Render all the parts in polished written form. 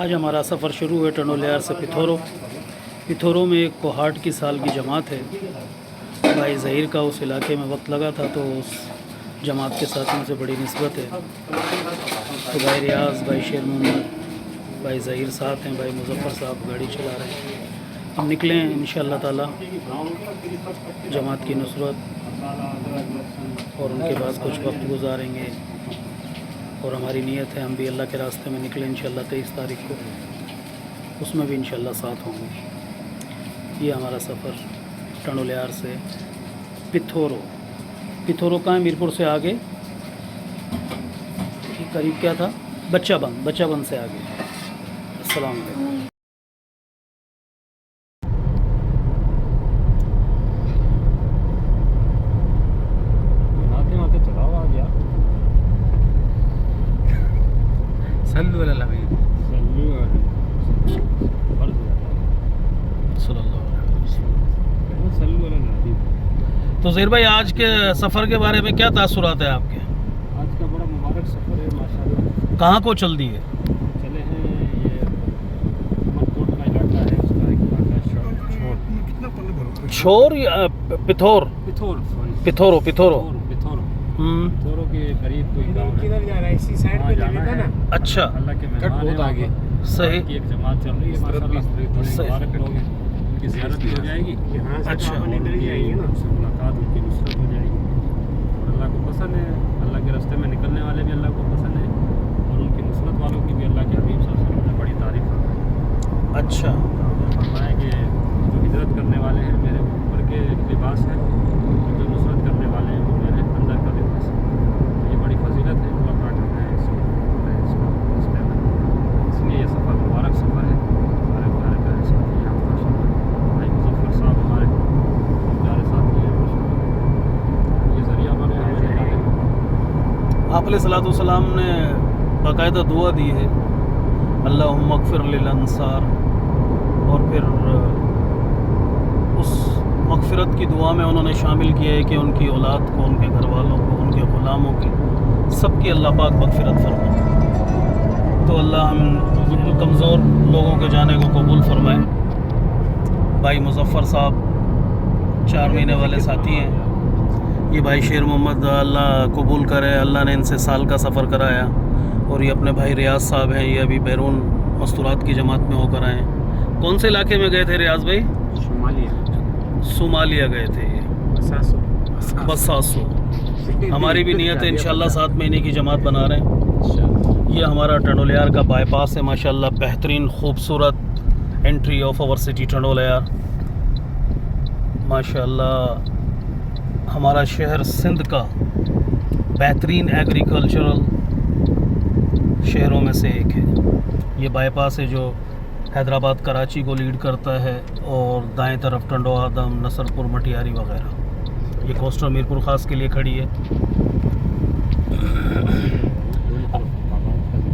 آج ہمارا سفر شروع ہے ٹنڈولیار سے پتھورو میں ایک کوہاٹ کی سال کی جماعت ہے۔ بھائی ظہیر کا اس علاقے میں وقت لگا تھا تو اس جماعت کے ساتھ مجھے بڑی نسبت ہے۔ تو بھائی ریاض، بھائی شیر محمد، بھائی ظہیر ساتھ ہیں، بھائی مظفر صاحب گاڑی چلا رہے ہیں۔ ہم نکلیں انشاءاللہ تعالی جماعت کی نصرت اور ان کے بعد کچھ وقت گزاریں گے، اور ہماری نیت ہے ہم بھی اللہ کے راستے میں نکلیں انشاءاللہ 23 تاریخ کو، اس میں بھی انشاءاللہ ساتھ ہوں گے۔ یہ ہمارا سفر ٹنڈولیار سے پتھورو کہاں ہے؟ میرپور سے آگے قریب کیا تھا؟ بچہ بند سے آگے۔ السلام علیکم۔ تو ظہیر بھائی آج کے سفر کے بارے میں کیا تاثرات ہیں آپ کے؟ آج کا بڑا مبارک سفر ہے ماشاءاللہ۔ کہاں کو چل دیے؟ چلے ہیں یہ مرکوٹ کا علاقہ ہے، اس کا ایک علاقہ چھور یا پتھورو کے قریب کوئی گاؤں ہے۔ اچھا، اللہ کے مہمان آگے صحیح، ایک جماعت چل رہی ہے ماشاءاللہ، مبارک لوگ ہیں، ان کی زیارت بھی ہو جائے گی، اچھا، ان سے ملاقات، ان کی نصرت ہو جائے گی، اور اللہ کو پسند ہے، اللہ کے راستے میں نکلنے والے بھی اللہ کو پسند ہے، اور ان کی نصرت والوں کی بھی اللہ کے حبیب صلی اللہ علیہ وسلم نے بڑی تعریف فرمائی۔ اچھا، فرمایا کہ جو ہجرت کرنے والے ہیں میرے اوپر کے لباس ہے، جو نصرت کرنے والے ہیں وہ میرے اندر کا لباس ہے۔ یہ بڑی فضیلت ہے، اللہ پاک ہمیں اس کا راستے میں، اس لیے یہ سفر مبارک سفر ہے۔ ہمارے پیارے ساتھی ہیں ماشاءاللہ، بھائی مظفر صاحب ہمارے پیارے ساتھی ہیں ماشاءاللہ، یہ ذریعہ ہمارے آپ علیہ الصلوۃ والسلام نے باقاعدہ دعا دی ہے، اللہم اغفر للانصار، اور پھر اس مغفرت کی دعا میں انہوں نے شامل کیا ہے کہ ان کی اولاد کو، ان کے گھر والوں کو، ان کے غلاموں کی، سب کی اللہ پاک مغفرت فرمائے۔ تو اللہ ہم کمزور لوگوں کے جانے کو قبول فرمائے۔ بھائی مظفر صاحب 4 مہینے والے ساتھی ہیں، یہ بھائی شیر محمد اللہ قبول کرے، اللہ نے ان سے سال کا سفر کرایا، اور یہ اپنے بھائی ریاض صاحب ہیں، یہ ابھی بیرون مستورات کی جماعت میں ہو کر آئے ہیں۔ کون سے علاقے میں گئے تھے ریاض بھائی؟ صومالیہ گئے تھے، یہ بساسو۔ ہماری بھی نیت ہے انشاءاللہ 7 مہینے کی جماعت بنا رہے ہیں۔ یہ ہمارا ٹنڈولیار کا بائی پاس ہے ماشاءاللہ، بہترین خوبصورت انٹری آف آور سٹی ٹنڈولیار ماشاءاللہ۔ ہمارا شہر سندھ کا بہترین ایگریکلچرل شہروں میں سے ایک ہے۔ یہ بائی پاس ہے جو حیدرآباد کراچی کو لیڈ کرتا ہے، اور دائیں طرف ٹنڈو آدم، نصر پور، مٹیاری وغیرہ۔ یہ کوسٹر میرپور خاص کے لیے کھڑی ہے۔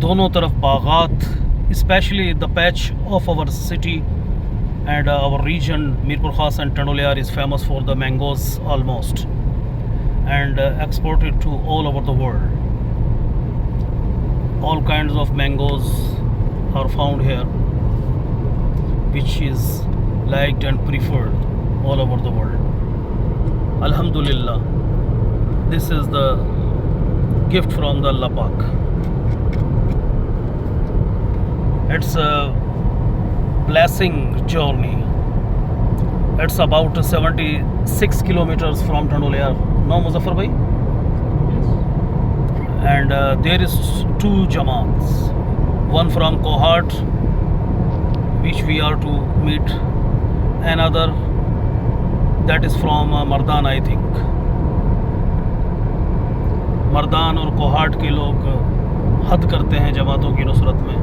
دونوں طرف باغات، especially the peach of our city and our region Mirpur Khas and Tando Allahyar is famous for the mangoes almost and exported to all over the world. All kinds of mangoes are found here, which is liked and preferred all over the world. Alhamdulillah, this is the gift from the Allah Pak. It's a blessing journey. It's about 76 kilometers from Tondolayar. No, Muzaffar bhai? And there is 2 jamaats, one from Kohat which we are to meet, another that is from Mardan I think. مردان اور کوہاٹ کے لوگ حد کرتے ہیں جماعتوں کی نصرت میں،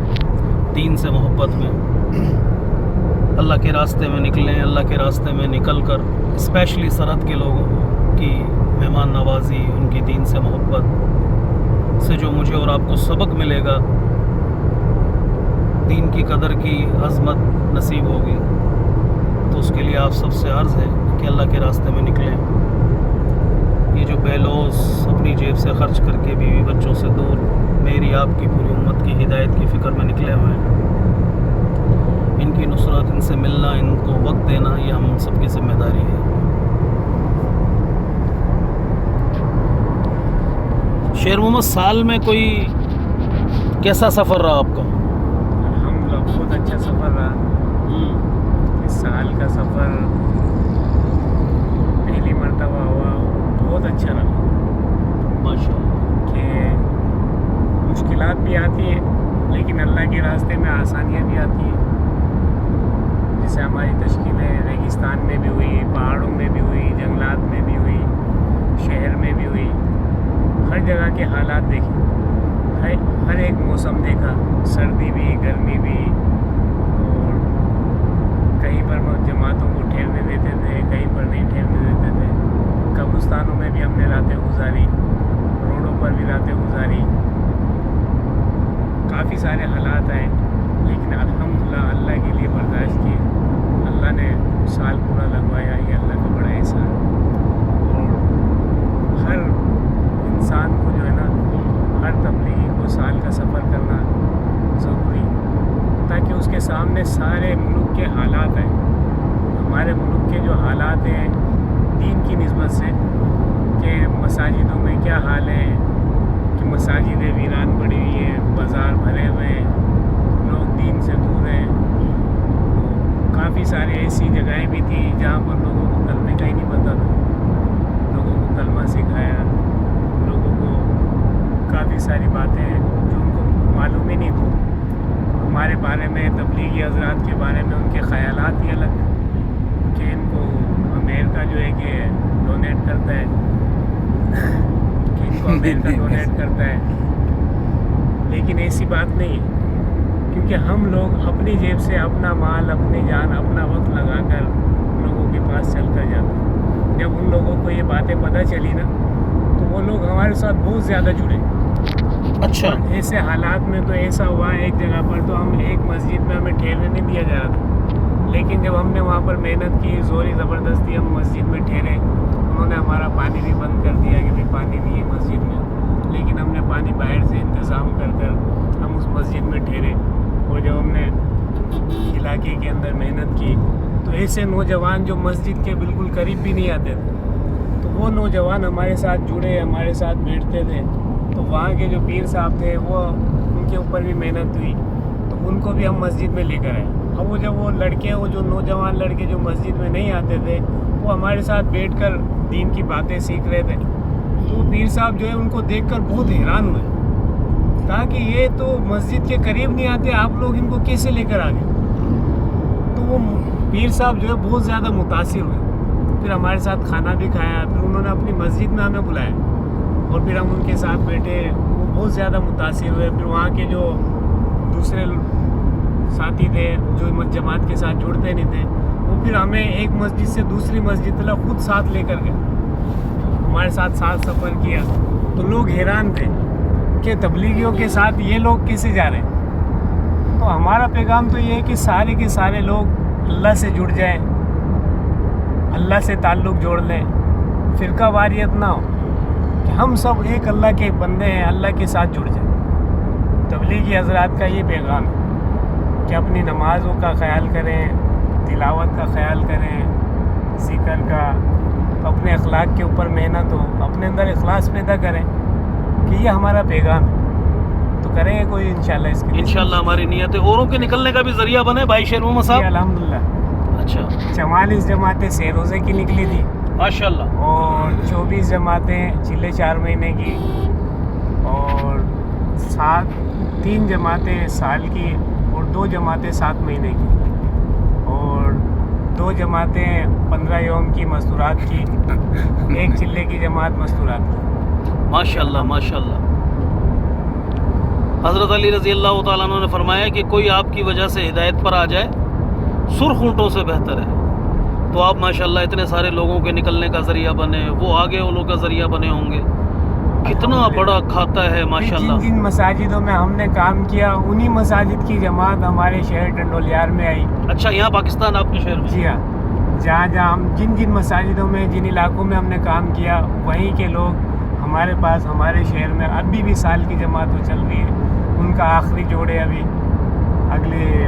دین سے محبت میں۔ اللہ کے راستے میں نکلیں، اللہ کے راستے میں نکل کر اسپیشلی سرحد کے لوگوں کی مہمان نوازی، ان کی دین سے محبت سے جو مجھے اور آپ کو سبق ملے گا، دین کی قدر کی عظمت نصیب ہوگی، تو اس کے لیے آپ سب سے عرض ہے کہ اللہ کے راستے میں نکلیں۔ یہ جو بے لوث اپنی جیب سے خرچ کر کے بیوی بچوں سے دور میری آپ کی پوری امت کی ہدایت کی فکر میں نکلے ہوئے ہیں، کی نصرت، ان سے ملنا، ان کو وقت دینا، یہ ہم سب کی ذمہ داری ہے۔ شیر محمد، سال میں کوئی کیسا سفر رہا آپ کا؟ الحمدللہ بہت اچھا سفر رہا۔ اس سال کا سفر پہلی مرتبہ ہوا، بہت اچھا رہا ماشاء اللہ۔ کہ مشکلات بھی آتی ہیں لیکن اللہ کے راستے میں آسانیاں بھی آتی ہیں، جیسے ہماری تشکیلیں ریگستان میں بھی ہوئی، پہاڑوں میں بھی ہوئی، جنگلات میں بھی ہوئی، شہر میں بھی ہوئی، ہر جگہ کے حالات دیکھے، ہر ایک موسم دیکھا، سردی بھی، گرمی بھی، اور کہیں پر جماعتوں کو ٹھہرنے دیتے تھے، کہیں پر نہیں ٹھہرنے دیتے تھے، قبرستانوں میں بھی ہم نے راتیں گزاری، روڈوں پر بھی راتیں گزاری، کافی سارے حالات آئے لیکن الحمدللہ اللہ کے لیے برداشت کیے، اللہ نے سال پورا لگوایا، یہ اللہ کا بڑا احسان۔ اور ہر انسان کو جو ہے نا، ہر تبلیغی کو سال کا سفر کرنا ضروری، تاکہ اس کے سامنے سارے ملک کے حالات آئیں، ہمارے ملک کے جو حالات ہیں دین کی نسبت سے، کہ مساجدوں میں کیا حال ہے، کہ مساجدیں ویران پڑی ہوئی ہیں، بازار بھرے ہوئے ہیں، لوگ دین سے دور ہیں، کافی سارے ایسی جگہیں بھی تھیں جہاں پر لوگوں کو کلمے کا ہی نہیں پتہ تھا، لوگوں کو کلمہ سکھایا، لوگوں کو کافی ساری باتیں جو ان کو معلوم ہی نہیں تھی، ہمارے بارے میں، تبلیغی حضرات کے بارے میں ان کے خیالات ہی الگ، کہ ان کو امریکہ جو ہے کہ ڈونیٹ کرتا ہے، کہ ان کو امریکہ ڈونیٹ کرتا ہے، لیکن ایسی بات نہیں ہے، کیونکہ ہم لوگ اپنی جیب سے اپنا مال، اپنی جان، اپنا وقت لگا کر لوگوں کے پاس چل کر جاتے ہیں۔ جب ان لوگوں کو یہ باتیں پتہ چلی نا، تو وہ لوگ ہمارے ساتھ بہت زیادہ جڑے۔ اچھا، ایسے حالات میں تو ایسا ہوا، ایک جگہ پر تو ہم ایک مسجد میں ہمیں ٹھہرنے نہیں دیا جا رہا تھا، لیکن جب ہم نے وہاں پر محنت کی، زوری زبردستی ہم مسجد میں ٹھہرے، انہوں نے ہمارا پانی بھی بند کر دیا کہ پانی نہیں ہے مسجد میں، لیکن ہم نے پانی باہر سے انتظام کر کر ہم اس مسجد میں ٹھہرے، اور جب ہم نے علاقے کے اندر محنت کی تو ایسے نوجوان جو مسجد کے بالکل قریب بھی نہیں آتے تھے، تو وہ نوجوان ہمارے ساتھ جڑے، ہمارے ساتھ بیٹھتے تھے، تو وہاں کے جو پیر صاحب تھے وہ ان کے اوپر بھی محنت ہوئی، تو ان کو بھی ہم مسجد میں لے کر آئے۔ اب وہ لڑکے، وہ جو نوجوان لڑکے جو مسجد میں نہیں آتے تھے، وہ ہمارے ساتھ بیٹھ کر دین کی باتیں سیکھ رہے تھے، تو پیر صاحب جو ہے ان کو دیکھ کر بہت حیران ہوئے، کہا کہ یہ تو مسجد کے قریب نہیں آتے، آپ لوگ ان کو کیسے لے کر آ گئے؟ تو وہ پیر صاحب جو ہے بہت زیادہ متاثر ہوئے، پھر ہمارے ساتھ کھانا بھی کھایا، پھر انہوں نے اپنی مسجد میں ہمیں بلایا، اور پھر ہم ان کے ساتھ بیٹھے، وہ بہت زیادہ متاثر ہوئے۔ پھر وہاں کے جو دوسرے ساتھی تھے جو جماعت کے ساتھ جڑتے نہیں تھے، وہ پھر ہمیں ایک مسجد سے دوسری مسجد تک خود ساتھ لے کر گئے، ہمارے ساتھ سفر کیا، تو لوگ حیران تھے کہ تبلیغیوں کے ساتھ یہ لوگ کیسے جا رہے ہیں۔ تو ہمارا پیغام تو یہ ہے کہ سارے کے سارے لوگ اللہ سے جڑ جائیں، اللہ سے تعلق جوڑ لیں، فرقہ واریت نہ ہو، کہ ہم سب ایک اللہ کے بندے ہیں، اللہ کے ساتھ جڑ جائیں۔ تبلیغی حضرات کا یہ پیغام ہے کہ اپنی نمازوں کا خیال کریں، تلاوت کا خیال کریں، ذکر کا، اپنے اخلاق کے اوپر محنت ہو، اپنے اندر اخلاص پیدا کریں، کہ یہ ہمارا پیغام ہے۔ تو کریں گے کوئی انشاءاللہ اس کے لیے؟ انشاءاللہ ہماری نیت ہے اوروں کے نکلنے کا بھی ذریعہ بنے بھائی شیر محمد جی صاحب۔ الحمدللہ، اچھا، 44 جماعتیں سہ روزے کی نکلی تھی، ماشاءاللہ، اور 24 جماعتیں چلے 4 مہینے کی، اور 3 جماعتیں سال کی، اور 2 جماعتیں 7 مہینے کی، اور 2 جماعتیں 15 یوم کی مستورات کی، 1 چلے کی جماعت مستورات کی۔ ماشاءاللہ ماشاءاللہ۔ حضرت علی رضی اللہ تعالیٰ عنہ نے فرمایا کہ کوئی آپ کی وجہ سے ہدایت پر آ جائے سرخ اونٹوں سے بہتر ہے، تو آپ ماشاءاللہ اتنے سارے لوگوں کے نکلنے کا ذریعہ بنے، وہ آگے والوں کا ذریعہ بنے ہوں گے، کتنا بڑا کھاتا ہے ماشاءاللہ۔ جن مساجدوں میں ہم نے کام کیا، انہی مساجد کی جماعت ہمارے شہر ٹنڈولیار میں آئی۔ اچھا، یہاں پاکستان آپ کے شہر میں؟ جی ہاں، جہاں ہم جن مساجدوں میں، جن علاقوں میں ہم نے کام کیا، وہیں کے لوگ ہمارے پاس، ہمارے شہر میں ابھی بھی سال کی جماعت وہ چل رہی ہے، ان کا آخری جوڑے ابھی اگلے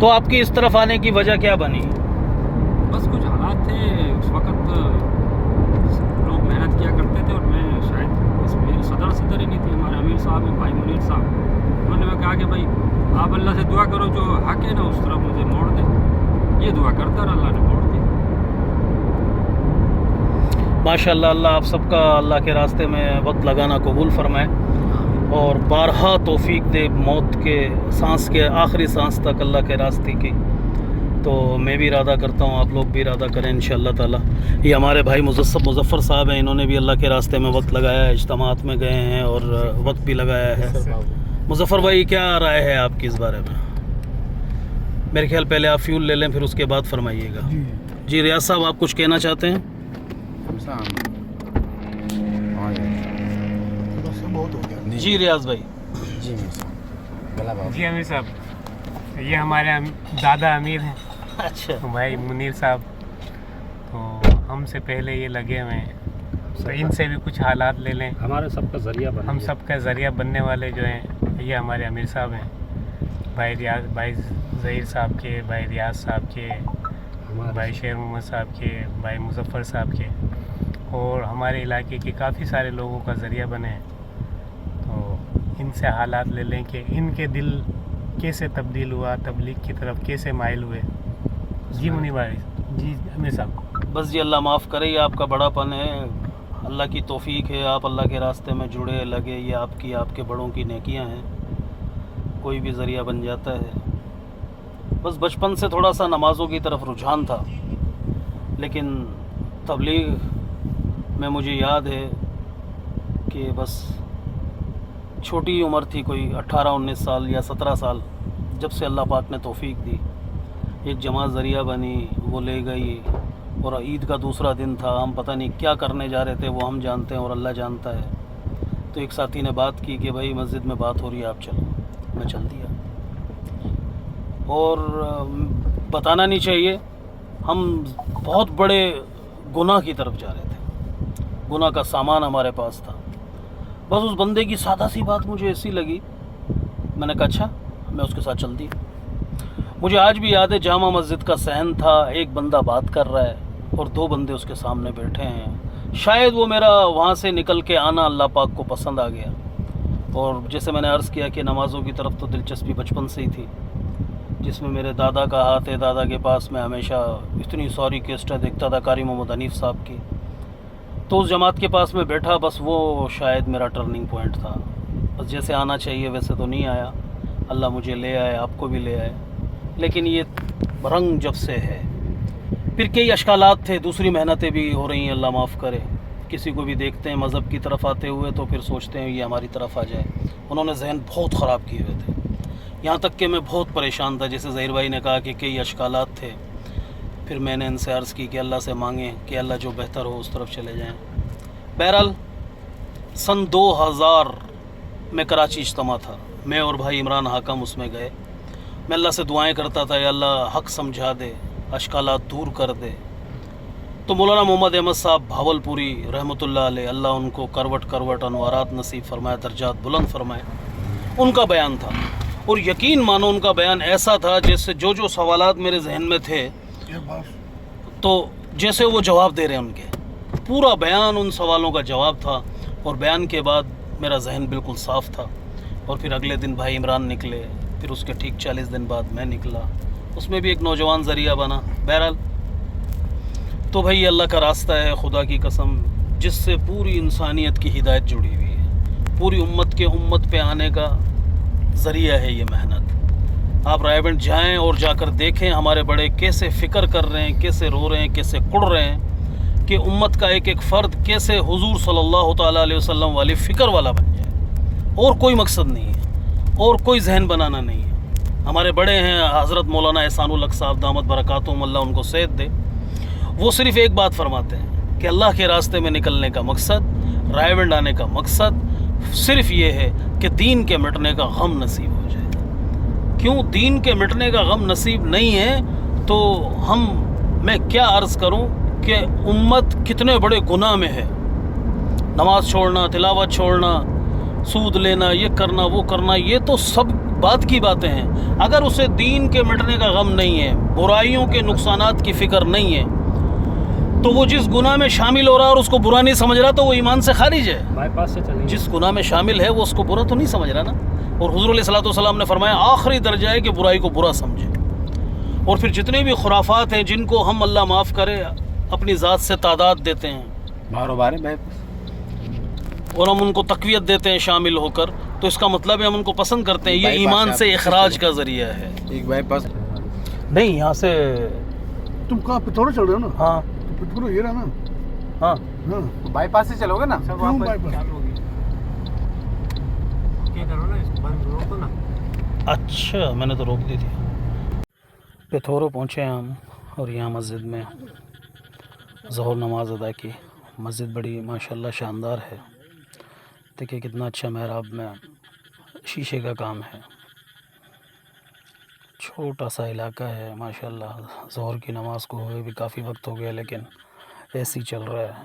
تو آپ کی اس طرف آنے کی وجہ کیا بنی؟ بس کچھ حالات تھے اس وقت، لوگ محنت کیا کرتے تھے اور میں شاید اس میری صدر ہی نہیں تھی، ہمارے امیر صاحب ہیں بھائی منیر صاحب، انہوں نے کہا کہ بھائی آپ اللہ سے دعا کرو جو حق ہے نا اس طرف مجھے موڑ دے، یہ دعا کرتا اور اللہ نے موڑ دی۔ ماشاء اللہ، اللہ آپ سب کا اللہ کے راستے میں وقت لگانا قبول فرمائے اور بارہا توفیق دے موت کے سانس کے آخری سانس تک اللہ کے راستے کی۔ تو میں بھی ارادہ کرتا ہوں، آپ لوگ بھی ارادہ کریں انشاءاللہ تعالی۔ یہ ہمارے بھائی مظفر صاحب ہیں، انہوں نے بھی اللہ کے راستے میں وقت لگایا ہے، اجتماعات میں گئے ہیں اور وقت بھی لگایا ہے۔ مظفر بھائی کیا رائے ہے آپ کی اس بارے میں؟ میرے خیال پہلے آپ فیول لے لیں پھر اس کے بعد فرمائیے گا۔ جی ریاض صاحب آپ کچھ کہنا چاہتے ہیں؟ جی ریاض بھائی۔ جی امیر صاحب، یہ ہمارے دادا امیر ہیں، اچھا بھائی منیر صاحب، تو ہم سے پہلے یہ لگے ہوئے ہیں، تو ان سے بھی کچھ حالات لے لیں۔ ہمارے سب کا ذریعہ بن ہم سب کا ذریعہ بننے والے جو ہیں یہ ہمارے امیر صاحب ہیں، بھائی ظہیر صاحب کے، بھائی ریاض صاحب کے، بھائی شیر محمد صاحب کے، بھائی مظفر صاحب کے، اور ہمارے علاقے کے کافی سارے لوگوں کا ذریعہ بنے ہیں۔ تو ان سے حالات لے لیں کہ ان کے دل کیسے تبدیل ہوا، تبلیغ کی طرف کیسے مائل ہوئے۔ جی منی بھائی، جی امیر صاحب۔ بس جی اللہ معاف کرے، یہ آپ کا بڑا پن ہے، اللہ کی توفیق ہے، آپ اللہ کے راستے میں جڑے لگے، یہ آپ کے بڑوں کی نیکیاں ہیں، کوئی بھی ذریعہ بن جاتا ہے۔ بس بچپن سے تھوڑا سا نمازوں کی طرف رجحان تھا، لیکن تبلیغ میں مجھے یاد ہے کہ بس چھوٹی عمر تھی، کوئی 18-19 سال یا 17 سال، جب سے اللہ پاک نے توفیق دی، ایک جماعت ذریعہ بنی، وہ لے گئی، اور عید کا دوسرا دن تھا، ہم پتہ نہیں کیا کرنے جا رہے تھے، وہ ہم جانتے ہیں اور اللہ جانتا ہے۔ تو ایک ساتھی نے بات کی کہ بھائی مسجد میں بات ہو رہی ہے آپ چلو، میں چل دیا۔ اور بتانا نہیں چاہیے، ہم بہت بڑے گناہ کی طرف جا رہے تھے، گناہ کا سامان ہمارے پاس تھا۔ بس اس بندے کی سادہ سی بات مجھے ایسی لگی، میں نے کہا اچھا، میں اس کے ساتھ چل دی۔ مجھے آج بھی یاد ہے، جامع مسجد کا صحن تھا، ایک بندہ بات کر رہا ہے اور 2 بندے اس کے سامنے بیٹھے ہیں۔ شاید وہ میرا وہاں سے نکل کے آنا اللہ پاک کو پسند آ گیا، اور جیسے میں نے عرض کیا کہ نمازوں کی طرف تو دلچسپی بچپن سے ہی تھی، جس میں میرے دادا کا ہاتھ ہے، دادا کے پاس میں ہمیشہ اتنی ساری کیسٹیں دیکھتا تھا قاری محمد حنیف صاحب کی۔ تو اس جماعت کے پاس میں بیٹھا، بس وہ شاید میرا ٹرننگ پوائنٹ تھا۔ بس جیسے آنا چاہیے ویسے تو نہیں آیا، اللہ مجھے لے آئے، آپ کو بھی لے آئے، لیکن یہ رنگ جب سے ہے، پھر کئی اشکالات تھے، دوسری محنتیں بھی ہو رہی ہیں، اللہ معاف کرے۔ کسی کو بھی دیکھتے ہیں مذہب کی طرف آتے ہوئے تو پھر سوچتے ہیں یہ ہماری طرف آ جائے۔ انہوں نے ذہن بہت خراب کیے ہوئے تھے، یہاں تک کہ میں بہت پریشان تھا، جیسے ظہیر بھائی نے کہا کہ کئی اشکالات تھے۔ پھر میں نے ان سے عرض کی کہ اللہ سے مانگیں کہ اللہ جو بہتر ہو اس طرف چلے جائیں۔ بہرحال سن 2000 میں کراچی اجتماع تھا، میں اور بھائی عمران حاکم اس میں گئے۔ میں اللہ سے دعائیں کرتا تھا، یا اللہ حق سمجھا دے، اشکالات دور کر دے۔ تو مولانا محمد احمد صاحب بھاولپوری رحمۃ اللہ علیہ، اللہ ان کو کروٹ کروٹ انوارات نصیب فرمائے، درجات بلند فرمائے، ان کا بیان تھا، اور یقین مانو ان کا بیان ایسا تھا جیسے جو سوالات میرے ذہن میں تھے تو جیسے وہ جواب دے رہے ہیں، ان کے پورا بیان ان سوالوں کا جواب تھا، اور بیان کے بعد میرا ذہن بالکل صاف تھا۔ اور پھر اگلے دن بھائی عمران نکلے، پھر اس کے ٹھیک 40 دن بعد میں نکلا، اس میں بھی ایک نوجوان ذریعہ بنا۔ بہرحال تو بھائی اللہ کا راستہ ہے، خدا کی قسم، جس سے پوری انسانیت کی ہدایت جڑی ہوئی ہے، پوری امت پہ آنے کا ذریعہ ہے یہ محنت۔ آپ رائے گنج جائیں اور جا کر دیکھیں ہمارے بڑے کیسے فکر کر رہے ہیں، کیسے رو رہے ہیں، کیسے کڑ رہے ہیں کہ امت کا ایک ایک فرد کیسے حضور صلی اللہ تعالیٰ علیہ وسلم والی فکر والا بن جائے، اور کوئی مقصد نہیں ہے، اور کوئی ذہن بنانا نہیں ہے۔ ہمارے بڑے ہیں حضرت مولانا احسان الحق صاحب دامت برکاتہم، اللہ ان کو صحت دے، وہ صرف ایک بات فرماتے ہیں کہ اللہ کے راستے میں نکلنے کا مقصد، رائے گنج آنے کا مقصد صرف یہ ہے کہ دین کے مٹنے کا غم نصیب ہو جائے۔ کیوں دین کے مٹنے کا غم نصیب نہیں ہے تو میں کیا عرض کروں کہ امت کتنے بڑے گناہ میں ہے، نماز چھوڑنا، تلاوت چھوڑنا، سود لینا، یہ کرنا وہ کرنا، یہ تو سب بات کی باتیں ہیں. اگر اسے دین کے مٹنے کا غم نہیں ہے، برائیوں کے نقصانات کی فکر نہیں ہے، تو وہ جس گناہ میں شامل ہو رہا ہے اور اس کو برا نہیں سمجھ رہا تو وہ ایمان سے خارج ہے. بائی پاس سے چلیں گے. جس گناہ میں شامل ہے وہ اس کو برا تو نہیں سمجھ رہا نا. اور حضور علیہ الصلوۃ والسلام نے فرمایا آخری درجہ ہے کہ برائی کو برا سمجھے. اور پھر جتنے بھی خرافات ہیں جن کو ہم اللہ معاف کرے اپنی ذات سے تعداد دیتے ہیں بارو بارے بائی پاس اور ہم ان کو تقویت دیتے ہیں شامل ہو کر، تو اس کا مطلب ہے ہم ان کو پسند کرتے ہیں. یہ ایمان سے اخراج کا ذریعہ ہے. ایک بائی پاس نہیں یہاں سے تم کہاں پتھورا چل رہے ہو نا؟ ہاں پتھورا یہ رہا نا. ہاں ہاں بائی پاس سے چلو گے نا. سب کیوں واپس بائی پاس؟ چالو ہوگی. کیا کرو نا، اس بند روکو نا. اچھا میں نے تو روک دی تھی. پتھورو پہنچے ہیں ہم اور یہاں مسجد میں ظہر نماز ادا کی. مسجد بڑی ماشاءاللہ شاندار ہے. دیکھیے کتنا اچھا محراب میں شیشے کا کام ہے. چھوٹا سا علاقہ ہے ماشاءاللہ. ظہر کی نماز کو ہوئے بھی کافی وقت ہو گیا لیکن ایسے ہی چل رہا ہے.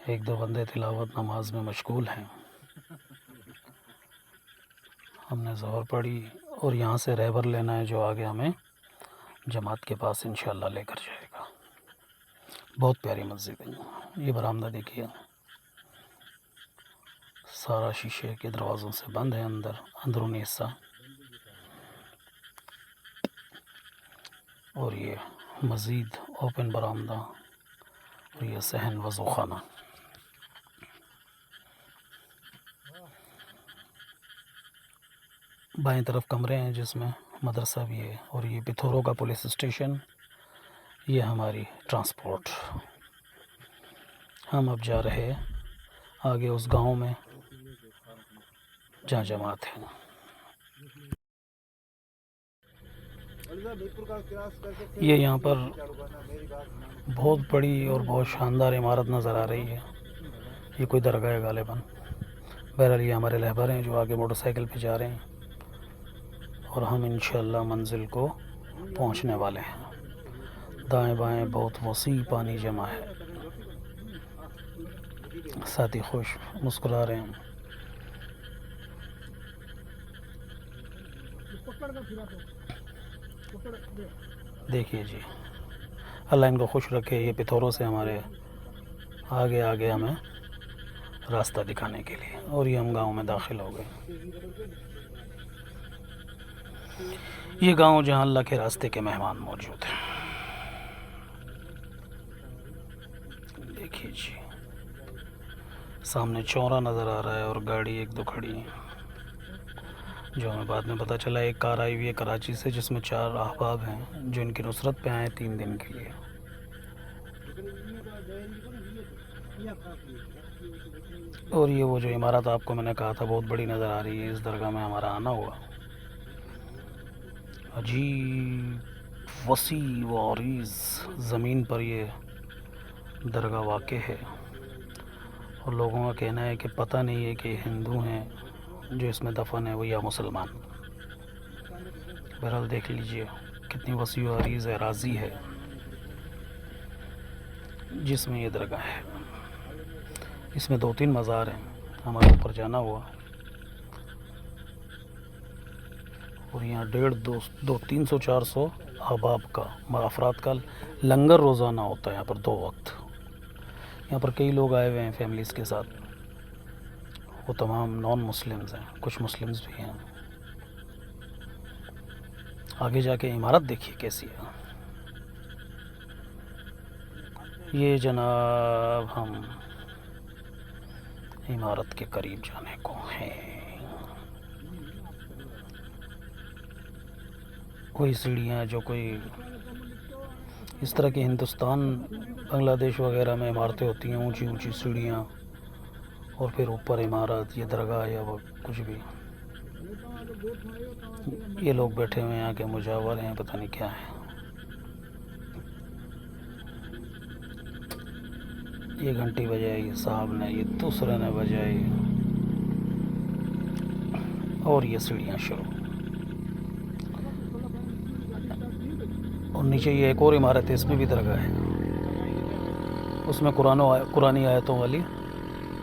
ایک دو بندے تلاوت نماز میں مشغول ہیں. ہم نے ظہر پڑھی اور یہاں سے رہبر لینا ہے جو آگے ہمیں جماعت کے پاس انشاءاللہ لے کر جائے گا. بہت پیاری مسجد ہے. یہ برآمدہ دیکھیے سارا شیشے کے دروازوں سے بند ہے. اندرونی حصہ اور یہ مزید اوپن برآمدہ اور یہ صحن وضو خانہ. بائیں طرف کمرے ہیں جس میں مدرسہ بھی ہے. اور یہ پتھورو کا پولیس اسٹیشن. یہ ہماری ٹرانسپورٹ. ہم اب جا رہے آگے اس گاؤں میں جہاں جماعت ہے. یہ یہاں پر بہت بڑی اور بہت شاندار عمارت نظر آ رہی ہے. یہ کوئی درگاہ ہے غالباً. بہرحال یہ ہمارے رہبر ہیں جو آگے موٹر سائیکل پہ جا رہے ہیں اور ہم انشاءاللہ منزل کو پہنچنے والے ہیں. دائیں بائیں بہت وسیع پانی جمع ہے. ساتھی خوش مسکرا رہے ہیں. دیکھیے جی اللہ ان کو خوش رکھے. یہ پتھوروں سے ہمارے آگے ہمیں راستہ دکھانے کے لیے. اور یہ ہم گاؤں میں داخل ہو گئے. یہ گاؤں جہاں اللہ کے راستے کے مہمان موجود ہیں. دیکھیے جی سامنے چورا نظر آ رہا ہے اور گاڑی ایک دو کھڑی ہیں جو ہمیں بعد میں پتہ چلا. ایک کار آئی ہوئی ہے کراچی سے جس میں 4 احباب ہیں جو ان کی نصرت پہ آئے 3 دن کے لیے. اور یہ وہ جو عمارت آپ کو میں نے کہا تھا بہت بڑی نظر آ رہی ہے. اس درگاہ میں ہمارا آنا ہوا. عجیب وسیع و عریض زمین پر یہ درگاہ واقع ہے. اور لوگوں کا کہنا ہے کہ پتہ نہیں ہے کہ ہندو ہیں جو اس میں دفن ہے وہ یا مسلمان. بہرحال دیکھ لیجئے کتنی وسیع و عریض اراضی ہے جس میں یہ درگاہ ہے. اس میں 2-3 مزار ہیں. ہمارے اوپر جانا ہوا اور یہاں 300-400 احباب کا افراد کا لنگر روزانہ ہوتا ہے یہاں پر 2 وقت. یہاں پر کئی لوگ آئے ہوئے ہیں فیملیز کے ساتھ. وہ تمام نان مسلمز ہیں. کچھ مسلمز بھی ہیں. آگے جا کے عمارت دیکھیے کیسی ہے. یہ جناب ہم عمارت کے قریب جانے کو ہیں. کوئی سیڑھیاں جو کوئی اس طرح کی ہندوستان بنگلہ دیش وغیرہ میں عمارتیں ہوتی ہیں اونچی اونچی سیڑھیاں اور پھر اوپر عمارت. یہ درگاہ یا وہ کچھ بھی. یہ لوگ بیٹھے ہوئے ہیں یہاں کے مجاور ہیں پتہ نہیں کیا ہے. یہ گھنٹی بجائی صاحب نے, یہ دوسرے نے بجائی اور یہ سیڑھیاں شروع. اور نیچے یہ ایک اور عمارت ہے اس میں بھی درگاہ ہے. اس میں قرآنی آیتوں والی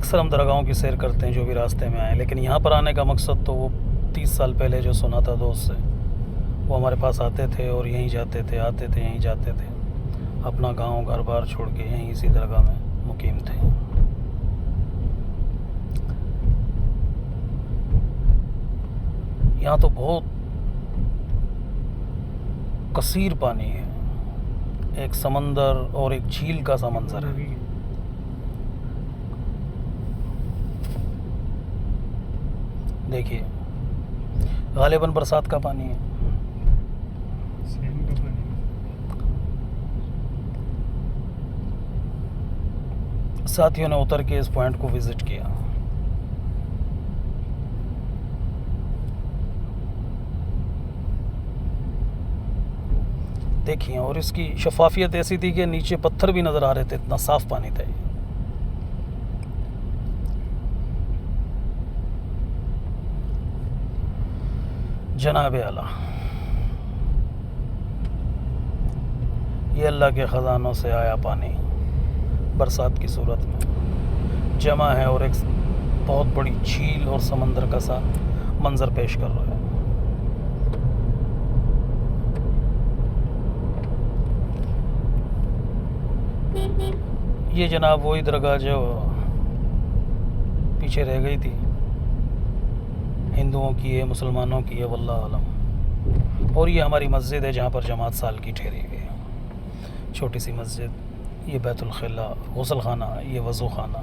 اکثر ہم درگاہوں کی سیر کرتے ہیں جو بھی راستے میں آئیں، لیکن یہاں پر آنے کا مقصد تو وہ 30 سال پہلے جو سنا تھا دوست سے، وہ ہمارے پاس آتے تھے اور یہیں جاتے تھے، آتے تھے یہیں جاتے تھے، اپنا گاؤں گھر بار چھوڑ کے یہیں اسی درگاہ میں مقیم تھے۔ یہاں تو بہت کثیر پانی ہے، ایک سمندر اور ایک جھیل کا سا منظر ہے۔ دیکھیے غالباً برسات کا پانی ہے۔ ساتھیوں نے اتر کے اس پوائنٹ کو وزٹ کیا۔ دیکھیے، اور اس کی شفافیت ایسی تھی کہ نیچے پتھر بھی نظر آ رہے تھے، اتنا صاف پانی تھا یہ۔ جناب اعلیٰ، یہ اللہ کے خزانوں سے آیا پانی برسات کی صورت میں جمع ہے اور ایک بہت بڑی جھیل اور سمندر کا سا منظر پیش کر رہا ہے۔ یہ جناب وہی درگاہ جو پیچھے رہ گئی تھی، ہندوؤں کی ہے، مسلمانوں کی ہے، واللہ عالم۔ اور یہ ہماری مسجد ہے جہاں پر جماعت سال کی ٹھہری ہوئی ہے، چھوٹی سی مسجد۔ یہ بیت الخلا، غسل خانہ، یہ وضو خانہ،